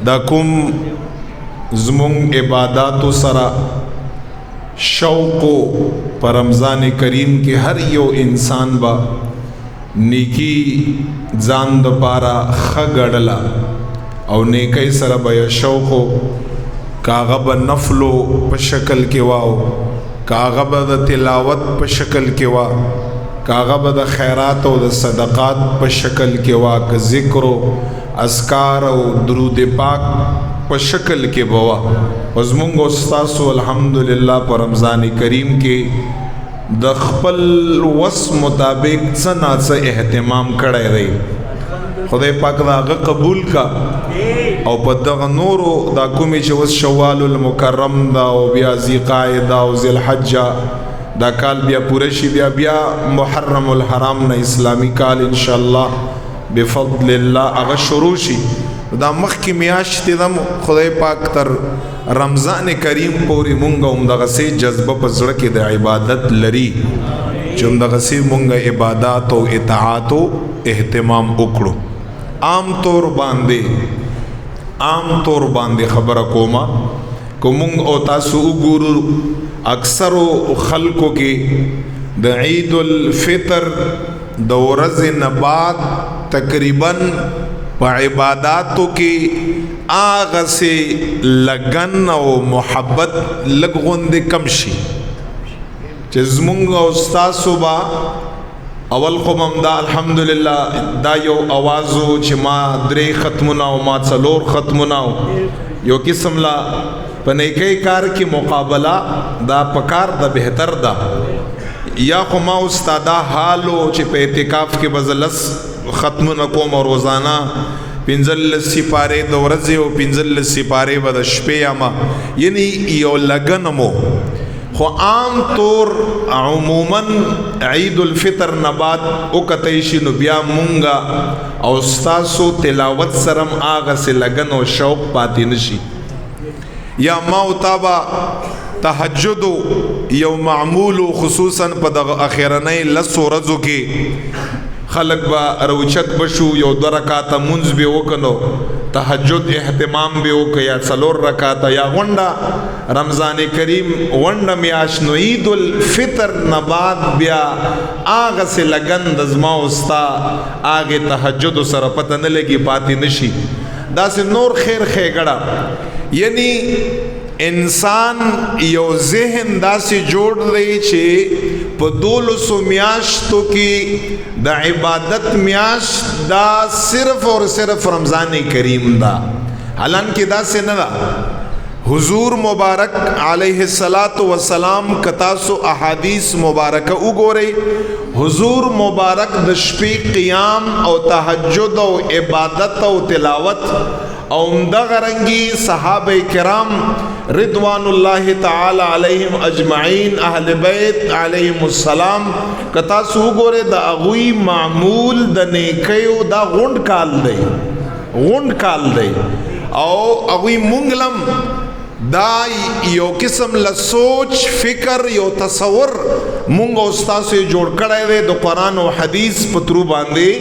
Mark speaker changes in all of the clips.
Speaker 1: دا کوم زمونږ عباداتو سره شوقو پر رمضان کریم کې هر یو انسان با نیکی ځان د پاره ښه ګڼله او نیکی سره به یې شوقو کاغه به نفلو په شکل کې واو کاغه به د تلاوت په شکل کې وا کاغه به د خیرات او د صدقات په شکل کې وا که ذکر او اذکار او درود پاک په شکل کې بوا زمونږ استاسو الحمدلله په رمضان کریم کې د خپل وس مطابق څه نه څه اهتمام کړی دی خدای پاک دا هغه قبول کا او په دغه نورو دا کومې چې اوس شوال المکرم دا او بیا ذی قاعده او ذی الحجه دا کال بیا پوره شي بیا محرم الحرام نه اسلامی کال ان شاء الله بفضل الله هغه شروع شي دا مخکې میاشتې دم خدای پاک تر رمضان کریم پورې مونږ هم دغسې جذبه په زړه کې د عبادت لري چې هم دغسې مونږ عبادات او اطاعت او اهتمام وکړو عام طور باندې خبره کومه که مونږ او تاسو وګورو اکثرو خلکو کې د عید الفطر د ورځې نه بعد تقریباً په عباداتو کې آغا سے لگن او محبت لگ غندے کم شي چې زمونږ استاسو با اول قوم دا الحمدلله دا یو اوازو چې ما 3 ختمونه او ما 4 ختمونه یو قسم لا په نیکی کار کې مقابله دا پکار دا بهتر دا یا خو ما استادا حالو چې په اعتکاف کې بزلس ختمونه کوم روزانه 15 سپاره د ورځې او 15 سپاره به د شپې اما یعنی یو لګن مو خو عام طور عموما عید الفطر نه بعد او کته شي نو بیا مونږه او استاسو تلاوت سرم آغا سے لګن او شوق پاتې نشي یا ما او تابا تهجد یو معمول خصوصا په د اخیرنۍ لسو ورځو کې خلق با روچت بشو یو 2 رکعات منځ به وکنو تهجد اهتمام به وک یا 4 رکعات یا غونډه رمضان کریم غونډه میاش نو عید الفطر نه بعد بیا آغه سے لګن د زما استا آغه تهجد سره پته نه لګي پاتې نشي دا سه نور خیر خېګړه یعنی انسان یو ذهن داسې جوړ دی چې په 12 میاشتو کې د عبادت میاشت دا صرف اور صرف رمضان کریم دا حالانکه داسې نه دا حضور مبارک علیہ الصلات والسلام کتاسو احادیث مبارکه وګورئ حضور مبارک د شپې قیام او تهجد او عبادت او تلاوت او دغه رنگي صحابه کرام رضوان الله تعالی علیہم اجمعین اہل بیت علیہم السلام کتا سو ګوره د اغوی معمول د نیکیو دا غوند کال دی او اغوی مونږلم دا یو قسم له سوچ فکر یو تصور مونږ استاد سے جوړ کړی دی د قران او حدیث په ترو باندې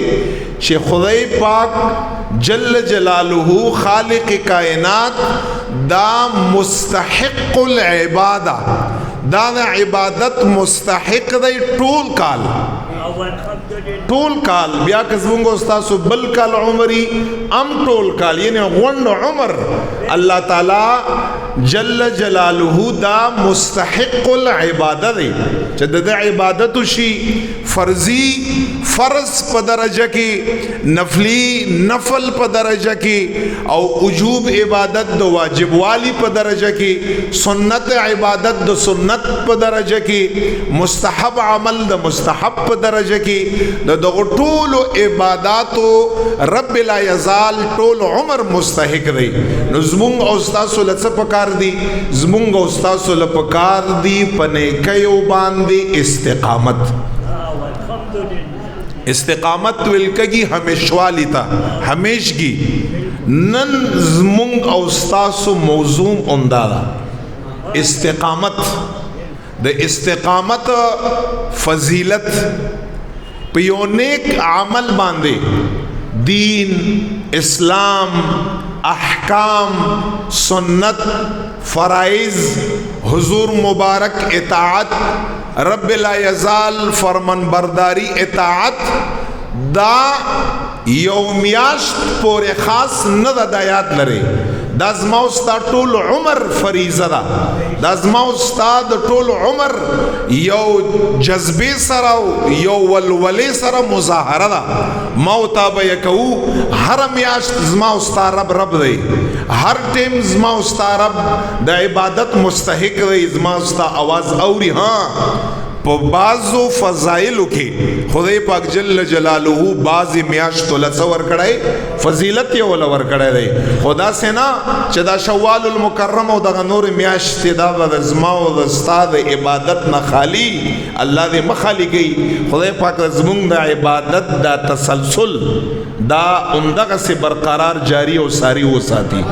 Speaker 1: چې خدای پاک جل جلاله خالق کائنات دا مستحق العبادہ دا عبادت مستحق دی ټول کال بیا کزمونگو استاسو بل کال عمری ام ټول کال یعنی غوند عمر اللہ تعالی جل جلالہ دا مستحق العبادہ دی چند دا عبادت شی فرضی فرض پا درجہ کی نفلی نفل پا درجہ کی او وجوب عبادت دا واجب والی پا درجہ کی سنت عبادت دا سنت پا درجہ کی مستحب عمل دا مستحب پا درجہ کی دا طول عباداتو رب لا یزال طول عمر مستحق دی زمونگ استاسو لچا پکار دی زمونگ استاسو لپکار دی پنے کئیو باندی استقامت ولکگی ہمیشوالی تا ہمیشگی نن زمونگ استاسو موضوع اندادا استقامت د استقامت فضیلت پیو نیک عمل باندے दीन, इस्लाम, अहकाम, सुन्नत, फ़राइज़, हुजूर मुबारक इताअत, रब ला यज़ाल फरमान बरदारी इताअत, दा यौमियाश्त पोरे खास न दा याद लरे, दा ज़मा उस्ता टोल उमर फरीज़ा दा, दा ज़मा उस्ताद टोल उमर यो जज्बे सरा यो वलवले सरा मुजाहरा दा। मौता बयकऊ हर मियाश्त ज़मा उस्ता रब रब दे, हर टेम ज़मा उस्ता रब दा इबादत मुस्तहिक दे, ज़मा उस्ता आवाज़ औरी। हाँ पो बाज़ो फ़ज़ाइल के खुदे पाक जल्ल जलालुहु बाज़ मियाश्तो लसवर कड़ाई फजीलत ये वाला वर कड़ाई दे खुदा से ना चदा शव्वालुल मुकर्रम और दगा नूर मियाश्त दा वज़माओ दस्ताद इबादत न खाली अल्लाह दे मखाली गई खुदे पाक ज़मुंग दा इबादत दा तसलसल दा उमदा से बरकरार जारी और सारी वो साथी।